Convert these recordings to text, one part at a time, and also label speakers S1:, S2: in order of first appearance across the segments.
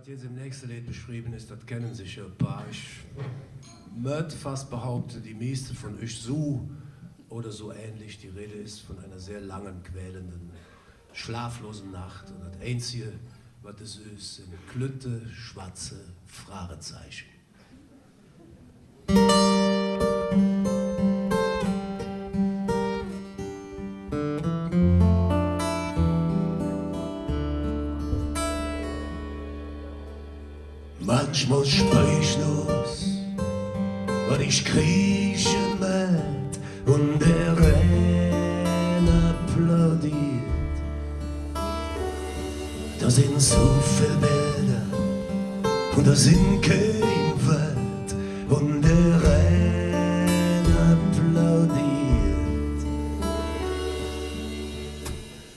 S1: Was jetzt im nächsten Lied beschrieben ist, das kennen sicher ein paar. Ich möchte fast behaupten, die meisten von euch so oder so ähnlich. Die Rede ist von einer sehr langen, quälenden, schlaflosen Nacht. Und das Einzige, was es ist, sind klütte, schwarze Fragezeichen. Manchmal sprechlos, und ich krieche mit und der Rhein applaudiert. Da sind so viele Bilder und da sind kein Wort und der Rhein applaudiert.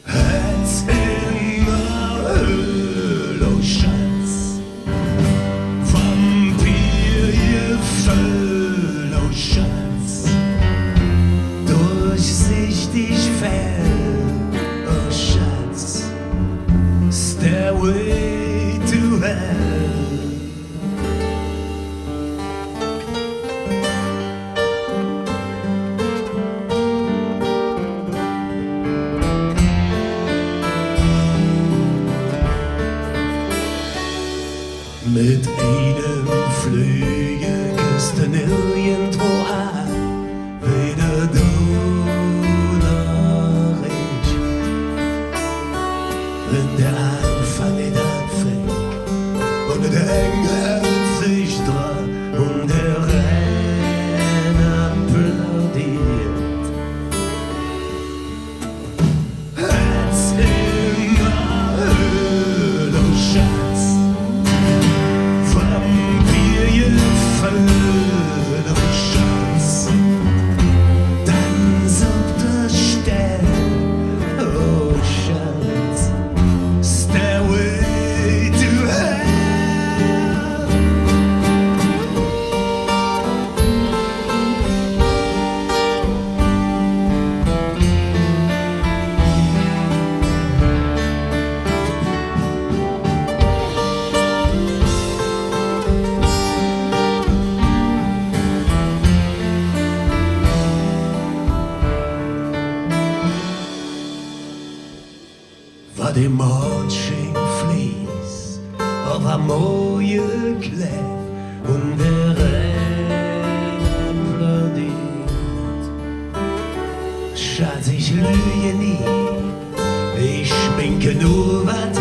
S1: Herz in der Höhle, oh Schatz, Vampir, ihr Völl, oh Schatz, durchsichtig fern, oh Schatz, Stairway to Hell. Mit einem Flüge küsst du nirgendwo an, weder du noch ich. Wenn der Anfang nicht anfängt und der Engel sich dran und der Rhein applaudiert. Herz in der Höhle, oh Schatz, Vampir, ihr Völl, oh Schatz, Tanz auf der Stelle, oh Schatz, Stairway to Hell. Waar de Mondschein fließt auf eine mooie Klef und der Rhein applaudiert. Schatz, ich lüge nie, ich schminke nur, was